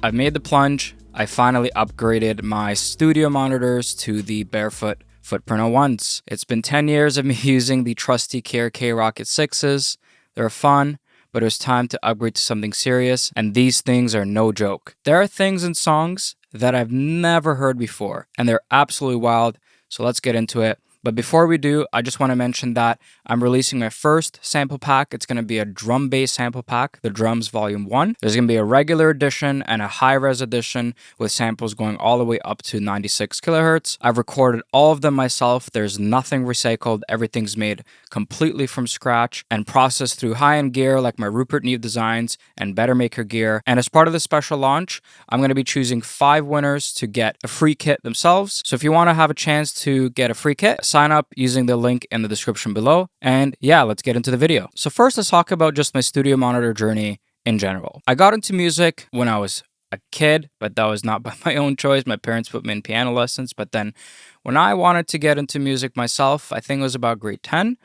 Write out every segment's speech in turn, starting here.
I've made the plunge. I finally upgraded my studio monitors to the Barefoot Footprint 01s. It's been 10 years of me using the trusty KRK Rokit 6s. They're fun, but it was time to upgrade to something serious, and these things are no joke. There are things in songs that I've never heard before, and they're absolutely wild, so let's get into it. But before we do, I just want to mention that I'm releasing my first sample pack. It's going to be a drum-based sample pack, the Drums Volume 1. There's going to be a regular edition and a high-res edition with samples going all the way up to 96 kilohertz. I've recorded all of them myself. There's nothing recycled. Everything's made completely from scratch and processed through high-end gear like my Rupert Neve designs and Better Maker gear. And as part of the special launch, I'm going to be choosing 5 winners to get a free kit themselves. So if you want to have a chance to get a free kit, sign up using the link in the description below. And yeah, let's get into the video. So first, let's talk about just my studio monitor journey in general. I got into music when I was a kid, but that was not by my own choice. My parents put me in piano lessons. But then when I wanted to get into music myself, I think it was about grade 10,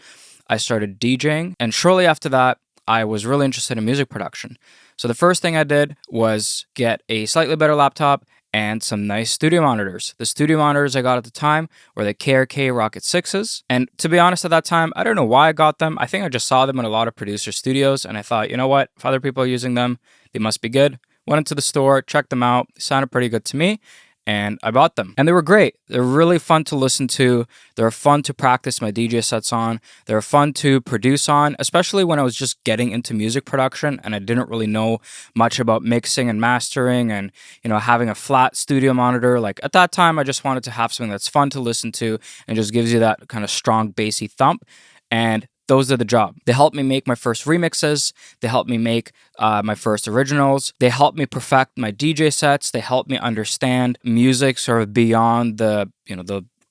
I started DJing. And shortly after that, I was really interested in music production. So the first thing I did was get a slightly better laptop and some nice studio monitors. The studio monitors I got at the time were the KRK Rokit 6s. And to be honest, at that time, I don't know why I got them. I think I just saw them in a lot of producer studios, and I thought, you know what? If other people are using them, they must be good. Went into the store, checked them out. They sounded pretty good to me, and I bought them. And they were great. They're really fun to listen to. They're fun to practice my DJ sets on. They're fun to produce on, especially when I was just getting into music production and I didn't really know much about mixing and mastering and, having a flat studio monitor. Like at that time, I just wanted to have something that's fun to listen to and just gives you that kind of strong bassy thump. And those are the job. They helped me make my first remixes. They helped me make my first originals. They helped me perfect my DJ sets. They helped me understand music sort of beyond the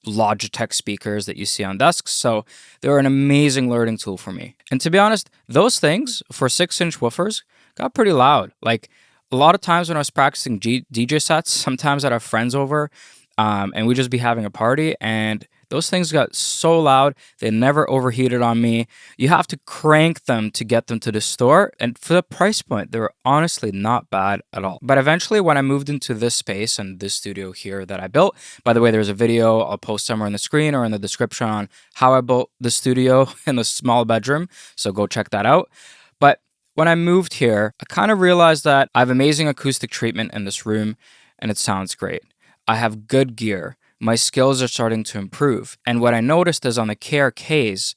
Logitech speakers that you see on desks. So they were an amazing learning tool for me. And to be honest, those things for 6-inch woofers got pretty loud. Like a lot of times when I was practicing DJ sets, sometimes I'd have friends over and we'd just be having a party, and those things got so loud, they never overheated on me. You have to crank them to get them to the store. And for the price point, they were honestly not bad at all. But eventually, when I moved into this space and this studio here that I built, by the way, there's a video I'll post somewhere on the screen or in the description on how I built the studio in the small bedroom. So go check that out. But when I moved here, I kind of realized that I have amazing acoustic treatment in this room and it sounds great. I have good gear. My skills are starting to improve. And what I noticed is on the KRKs,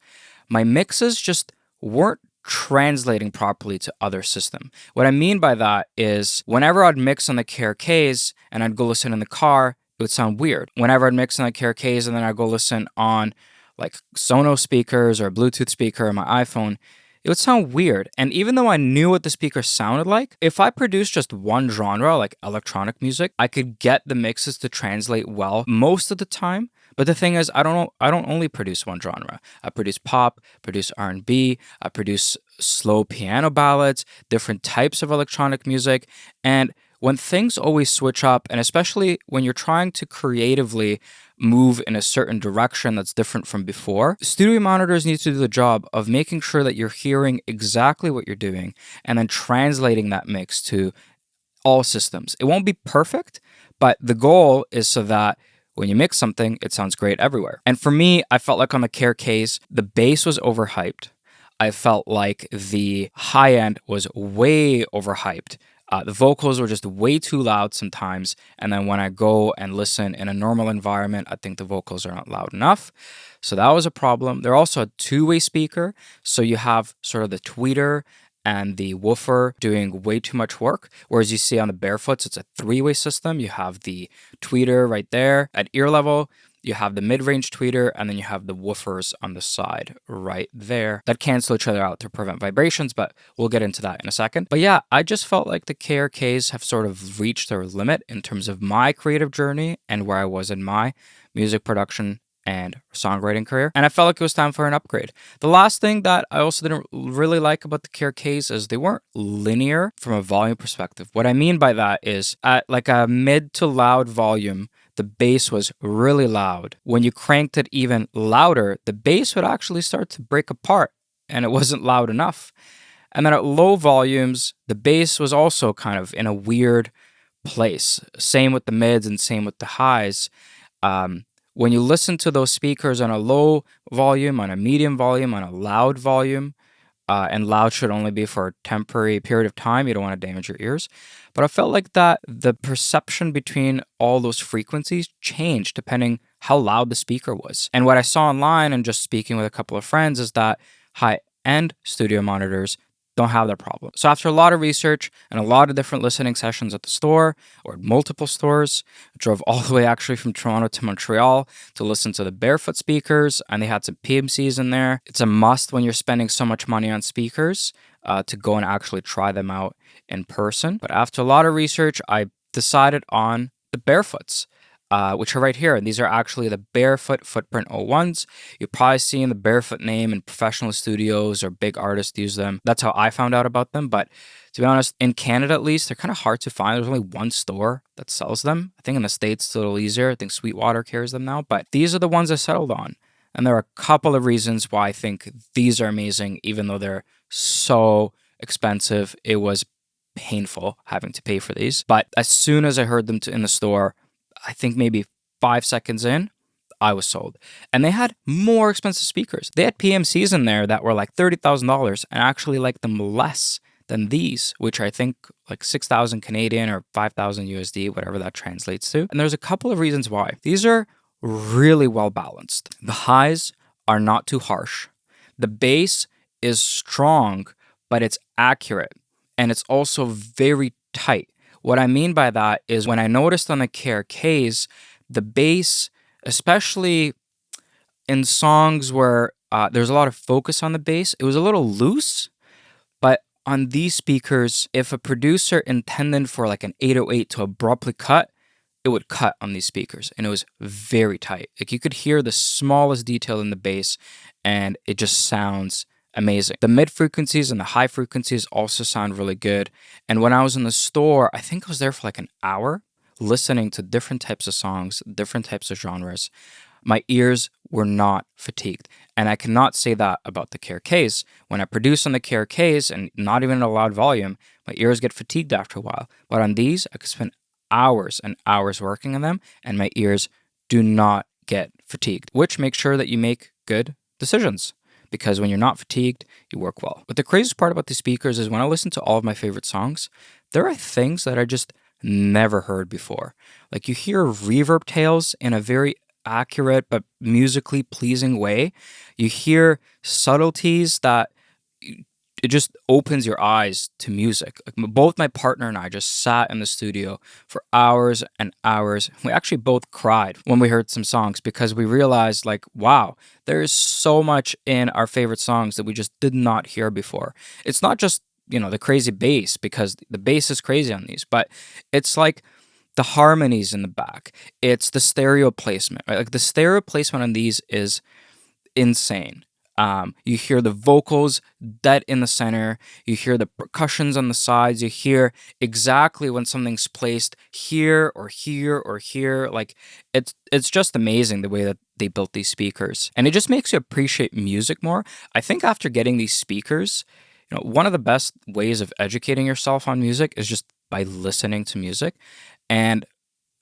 my mixes just weren't translating properly to other system. What I mean by that is whenever I'd mix on the KRKs and I'd go listen in the car, it would sound weird. Whenever I'd mix on the KRKs and then I'd go listen on like Sonos speakers or a Bluetooth speaker on my iPhone, it would sound weird. And even though I knew what the speaker sounded like, if I produced just one genre, like electronic music, I could get the mixes to translate well most of the time. But the thing is, I don't only produce one genre. I produce pop, produce R&B, I produce slow piano ballads, different types of electronic music. And when things always switch up, and especially when you're trying to creatively move in a certain direction that's different from before, studio monitors need to do the job of making sure that you're hearing exactly what you're doing and then translating that mix to all systems. It won't be perfect, but the goal is so that when you mix something, it sounds great everywhere. And for me, I felt like on the KRKs, the bass was overhyped. I felt like the high end was way overhyped. The vocals were just way too loud sometimes. And then when I go and listen in a normal environment, I think the vocals are not loud enough. So that was a problem. They're also a two-way speaker. So you have sort of the tweeter and the woofer doing way too much work. Whereas you see on the Barefoots, it's a three-way system. You have the tweeter right there at ear level. You have the mid-range tweeter, and then you have the woofers on the side right there that cancel each other out to prevent vibrations, but we'll get into that in a second. But yeah, I just felt like the KRKs have sort of reached their limit in terms of my creative journey and where I was in my music production and songwriting career. And I felt like it was time for an upgrade. The last thing that I also didn't really like about the KRKs is they weren't linear from a volume perspective. What I mean by that is at like a mid to loud volume, the bass was really loud. When you cranked it even louder, the bass would actually start to break apart and it wasn't loud enough. And then at low volumes, the bass was also kind of in a weird place. Same with the mids and same with the highs. When you listen to those speakers on a low volume, on a medium volume, on a loud volume, and loud should only be for a temporary period of time. You don't want to damage your ears. But I felt like that the perception between all those frequencies changed depending how loud the speaker was. And what I saw online and just speaking with a couple of friends is that high-end studio monitors don't have that problem. So after a lot of research and a lot of different listening sessions at the store or at multiple stores, I drove all the way actually from Toronto to Montreal to listen to the Barefoot speakers, and they had some PMCs in there. It's a must when you're spending so much money on speakers to go and actually try them out in person. But after a lot of research, I decided on the Barefoots. Which are right here. And these are actually the Barefoot Footprint 01s. You've probably seen the Barefoot name in professional studios or big artists use them. That's how I found out about them. But to be honest, in Canada at least, they're kind of hard to find. There's only one store that sells them. I think in the States it's a little easier. I think Sweetwater carries them now. But these are the ones I settled on. And there are a couple of reasons why I think these are amazing, even though they're so expensive. It was painful having to pay for these. But as soon as I heard them in the store, I think maybe 5 seconds in, I was sold. And they had more expensive speakers. They had PMCs in there that were like $30,000 and actually liked them less than these, which I think like 6,000 Canadian or 5,000 USD, whatever that translates to. And there's a couple of reasons why. These are really well balanced. The highs are not too harsh. The bass is strong, but it's accurate. And it's also very tight. What I mean by that is when I noticed on the KRKs, the bass, especially in songs where there's a lot of focus on the bass, it was a little loose. But on these speakers, if a producer intended for like an 808 to abruptly cut, it would cut on these speakers. And it was very tight. Like you could hear the smallest detail in the bass and it just sounds amazing. The mid frequencies and the high frequencies also sound really good. And when I was in the store, I think I was there for like an hour listening to different types of songs, different types of genres. My ears were not fatigued. And I cannot say that about the KRKs. When I produce on the KRKs and not even at a loud volume, my ears get fatigued after a while. But on these, I could spend hours and hours working on them and my ears do not get fatigued, which makes sure that you make good decisions. Because when you're not fatigued, you work well. But the craziest part about these speakers is when I listen to all of my favorite songs, there are things that I just never heard before. Like you hear reverb tails in a very accurate but musically pleasing way. You hear subtleties that it just opens your eyes to music. Like both my partner and I just sat in the studio for hours and hours. We actually both cried when we heard some songs because we realized like, wow, there is so much in our favorite songs that we just did not hear before. It's not just, the crazy bass, because the bass is crazy on these, but it's like the harmonies in the back. It's the stereo placement, right? Like the stereo placement on these is insane. You hear the vocals dead in the center. You hear the percussions on the sides. You hear exactly when something's placed here or here or here. Like it's just amazing the way that they built these speakers, and it just makes you appreciate music more. I think after getting these speakers, one of the best ways of educating yourself on music is just by listening to music, and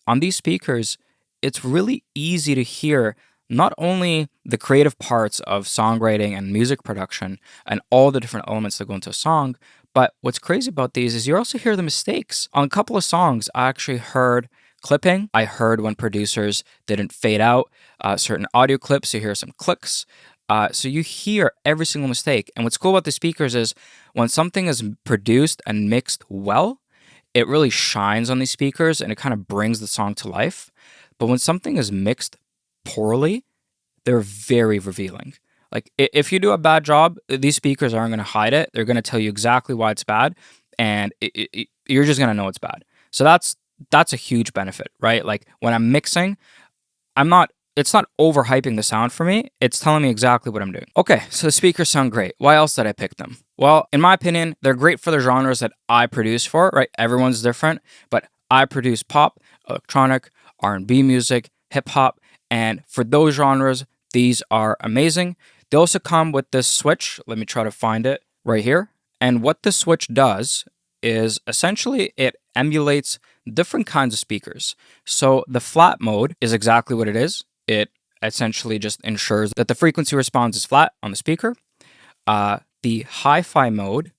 on these speakers, it's really easy to hear not only the creative parts of songwriting and music production and all the different elements that go into a song, but what's crazy about these is you also hear the mistakes. On a couple of songs, I actually heard clipping. I heard when producers didn't fade out certain audio clips. You hear some clicks. So you hear every single mistake. And what's cool about the speakers is when something is produced and mixed well, it really shines on these speakers and it kind of brings the song to life. But when something is mixed poorly, they're very revealing. Like if you do a bad job, these speakers aren't going to hide it. They're going to tell you exactly why it's bad, and you're just going to know it's bad. So that's a huge benefit, right? Like when I'm mixing, it's not overhyping the sound for me. It's telling me exactly what I'm doing. Okay, so the speakers sound great. Why else did I pick them? Well, in my opinion, they're great for the genres that I produce for, right? Everyone's different, but I produce pop, electronic, R&B music, hip hop, and for those genres, these are amazing. They also come with this switch. Let me try to find it right here. And what this switch does is essentially it emulates different kinds of speakers. So the flat mode is exactly what it is. It essentially just ensures that the frequency response is flat on the speaker. The hi-fi mode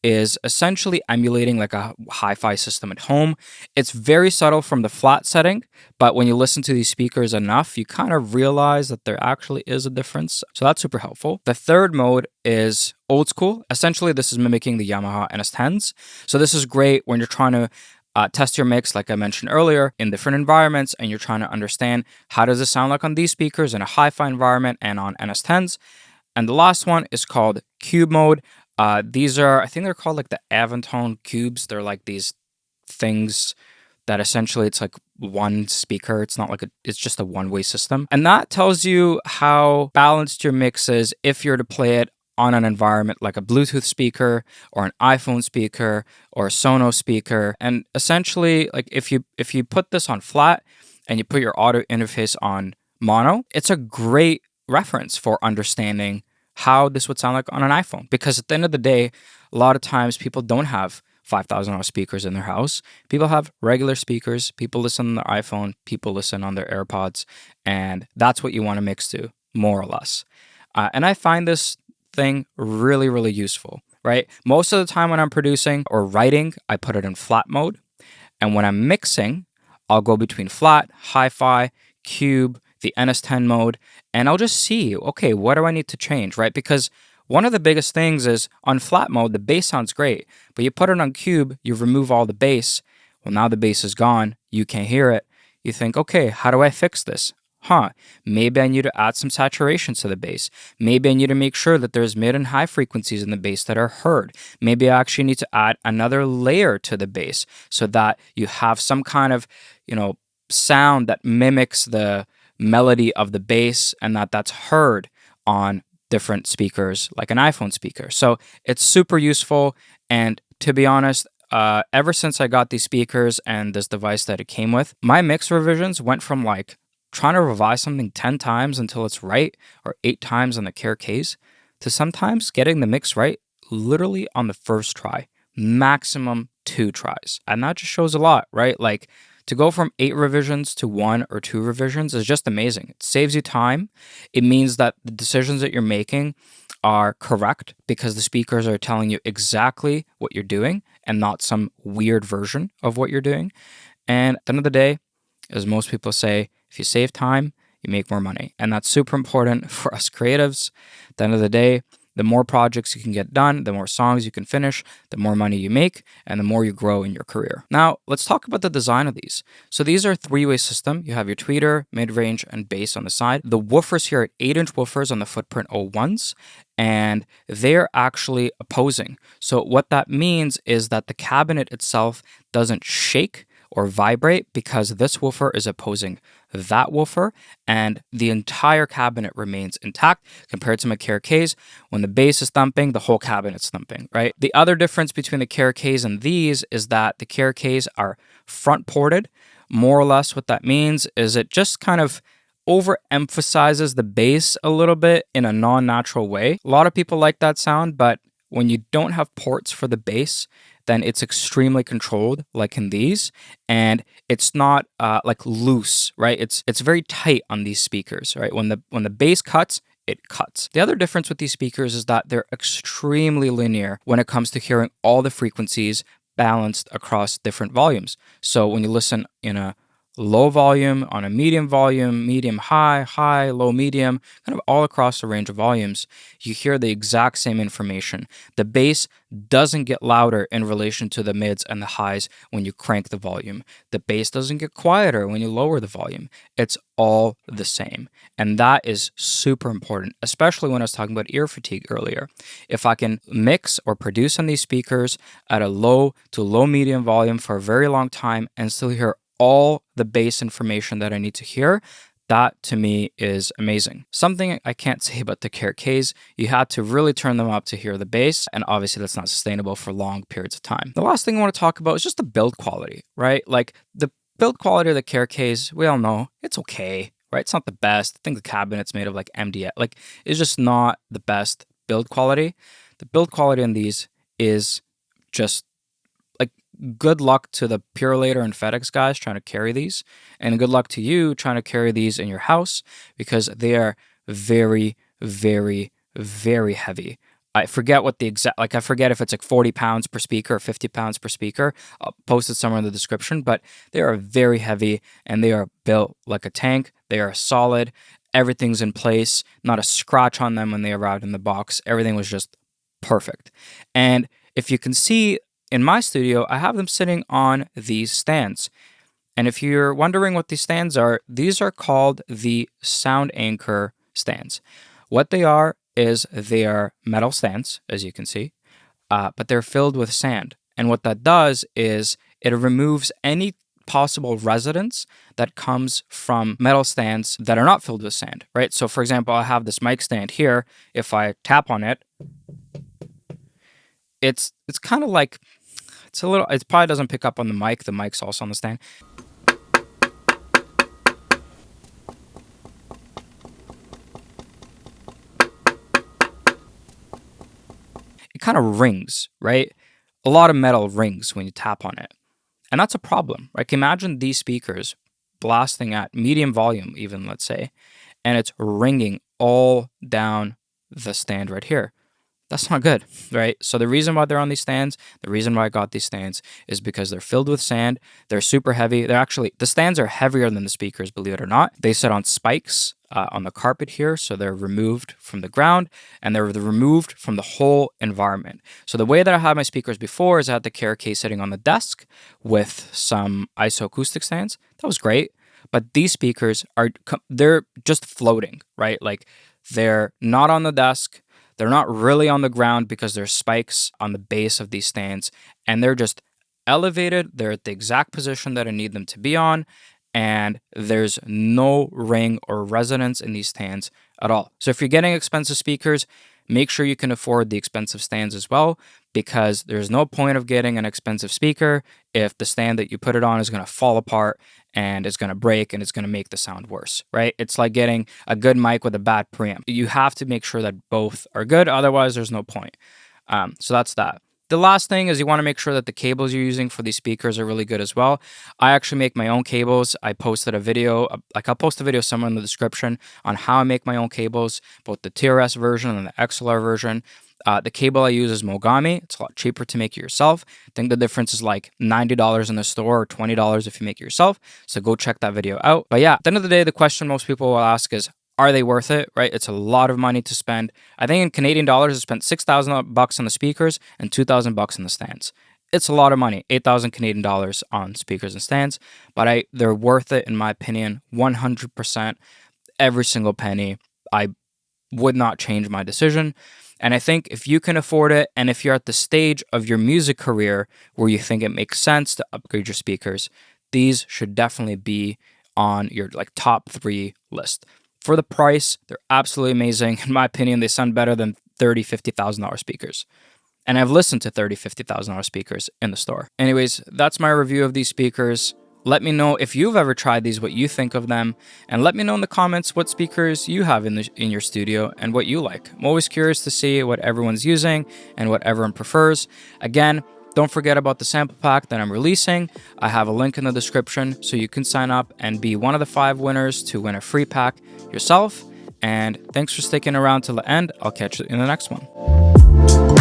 is essentially emulating like a hi-fi system at home. It's very subtle from the flat setting, but when you listen to these speakers enough, you kind of realize that there actually is a difference. So that's super helpful. The third mode is old school. Essentially, this is mimicking the Yamaha NS10s. So this is great when you're trying to test your mix, like I mentioned earlier, in different environments, and you're trying to understand how does it sound like on these speakers in a hi-fi environment and on NS10s. And the last one is called cube mode. These are, I think they're called like the Avantone cubes. They're like these things that essentially it's like one speaker. It's not like it's just a one-way system. And that tells you how balanced your mix is if you're to play it on an environment like a Bluetooth speaker or an iPhone speaker or a Sonos speaker. And essentially, like if you put this on flat and you put your audio interface on mono, it's a great reference for understanding how this would sound like on an iPhone. Because at the end of the day, a lot of times people don't have $5,000 speakers in their house. People have regular speakers. People listen on their iPhone. People listen on their AirPods. And that's what you want to mix to, more or less. And I find this thing really, really useful, right? Most of the time when I'm producing or writing, I put it in flat mode. And when I'm mixing, I'll go between flat, hi-fi, cube, the NS10 mode, and I'll just see, okay, what do I need to change, right? Because one of the biggest things is on flat mode, the bass sounds great, but you put it on cube, you remove all the bass. Well, now the bass is gone. You can't hear it. You think, okay, how do I fix this? Maybe I need to add some saturation to the bass. Maybe I need to make sure that there's mid and high frequencies in the bass that are heard. Maybe I actually need to add another layer to the bass so that you have some kind of, sound that mimics the melody of the bass and that's heard on different speakers like an iPhone speaker. So it's super useful. And to be honest, ever since I got these speakers and this device that it came with, my mix revisions went from like trying to revise something 10 times until it's right, or 8 times on the KRKs, to sometimes getting the mix right literally on the first try, maximum 2 tries. And that just shows a lot, right? Like to go from 8 revisions to 1 or 2 revisions is just amazing. It saves you time. It means that the decisions that you're making are correct because the speakers are telling you exactly what you're doing and not some weird version of what you're doing. And at the end of the day, as most people say, if you save time, you make more money. And that's super important for us creatives. At the end of the day, the more projects you can get done, the more songs you can finish, the more money you make, and the more you grow in your career. Now, let's talk about the design of these. So these are a 3-way system. You have your tweeter, mid-range, and bass on the side. The woofers here are 8-inch woofers on the Footprint 01s, and they're actually opposing. So what that means is that the cabinet itself doesn't shake or vibrate because this woofer is opposing that woofer, and the entire cabinet remains intact compared to my KRKs. When the bass is thumping, the whole cabinet's thumping, right? The other difference between the KRKs and these is that the KRKs are front ported. More or less what that means is it just kind of overemphasizes the bass a little bit in a non-natural way. A lot of people like that sound, but when you don't have ports for the bass, then it's extremely controlled, like in these, and it's not like loose, right? It's very tight on these speakers, right? When the bass cuts, it cuts. The other difference with these speakers is that they're extremely linear when it comes to hearing all the frequencies balanced across different volumes. So when you listen in a low volume, on a medium volume, medium high, high, low medium, kind of all across the range of volumes, you hear the exact same information. The bass doesn't get louder in relation to the mids and the highs when you crank the volume. The bass doesn't get quieter when you lower the volume. It's all the same. And that is super important, especially when I was talking about ear fatigue earlier. If I can mix or produce on these speakers at a low to low medium volume for a very long time and still hear all the bass information that I need to hear, that to me is amazing. Something I can't say about the KRKs, you had to really turn them up to hear the bass, and obviously that's not sustainable for long periods of time. The last thing I want to talk about is just the build quality, right? Like the build quality of the KRKs, we all know it's okay, right? It's not the best. I think the cabinet's made of like MDF, like it's just not the best build quality. The build quality on these is just like good luck to the Purelator and FedEx guys trying to carry these, and good luck to you trying to carry these in your house, because they are very, very, very heavy. I forget what the exact, like, I forget if it's like 40 pounds per speaker or 50 pounds per speaker. I'll post it somewhere in the description, but they are very heavy and they are built like a tank. They are solid. Everything's in place. Not a scratch on them when they arrived in the box. Everything was just perfect. And if you can see in my studio, I have them sitting on these stands. And if you're wondering what these stands are, these are called the Sound Anchor stands. What they are is they are metal stands, as you can see, but they're filled with sand. And what that does is it removes any possible resonance that comes from metal stands that are not filled with sand, right? So for example, I have this mic stand here. If I tap on it, it's kind of like, it probably doesn't pick up on the mic. The mic's also on the stand. It kind of rings, right? A lot of metal rings when you tap on it. And that's a problem. Like, imagine these speakers blasting at medium volume, even, let's say, and it's ringing all down the stand right here. That's not good, right? So the reason why they're on these stands, the reason why I got these stands is because they're filled with sand. They're super heavy. The stands are heavier than the speakers, believe it or not. They sit on spikes on the carpet here. So they're removed from the ground and they're removed from the whole environment. So the way that I had my speakers before is I had the KRK sitting on the desk with some isoacoustic stands. That was great. But these speakers they're just floating, right? Like, they're not on the desk. They're not really on the ground because there's spikes on the base of these stands, and they're just elevated. They're at the exact position that I need them to be on, and there's no ring or resonance in these stands at all. So if you're getting expensive speakers, make sure you can afford the expensive stands as well, because there's no point of getting an expensive speaker if the stand that you put it on is going to fall apart and it's going to break and it's going to make the sound worse, right? It's like getting a good mic with a bad preamp. You have to make sure that both are good, otherwise there's no point. So that's that. The last thing is you want to make sure that the cables you're using for these speakers are really good as well. I actually make my own cables. I posted a video, I'll post a video somewhere in the description on how I make my own cables, both the TRS version and the XLR version. The cable I use is Mogami. It's a lot cheaper to make it yourself. I think the difference is like $90 in the store or $20 if you make it yourself. So go check that video out. But yeah, at the end of the day, the question most people will ask is, are they worth it, right? It's a lot of money to spend. I think in Canadian dollars, I spent $6,000 on the speakers and $2,000 on the stands. It's a lot of money, 8,000 Canadian dollars on speakers and stands, but they're worth it in my opinion, 100%. Every single penny. I would not change my decision. And I think if you can afford it, and if you're at the stage of your music career where you think it makes sense to upgrade your speakers, these should definitely be on your top 3 list. For the price, they're absolutely amazing. In my opinion, they sound better than $30,000, $50,000 speakers. And I've listened to $30,000, $50,000 speakers in the store. Anyways, that's my review of these speakers. Let me know if you've ever tried these, what you think of them, and let me know in the comments what speakers you have in your studio and what you like. I'm always curious to see what everyone's using and what everyone prefers. Again, don't forget about the sample pack that I'm releasing. I have a link in the description so you can sign up and be one of the 5 winners to win a free pack yourself. And thanks for sticking around till the end. I'll catch you in the next one.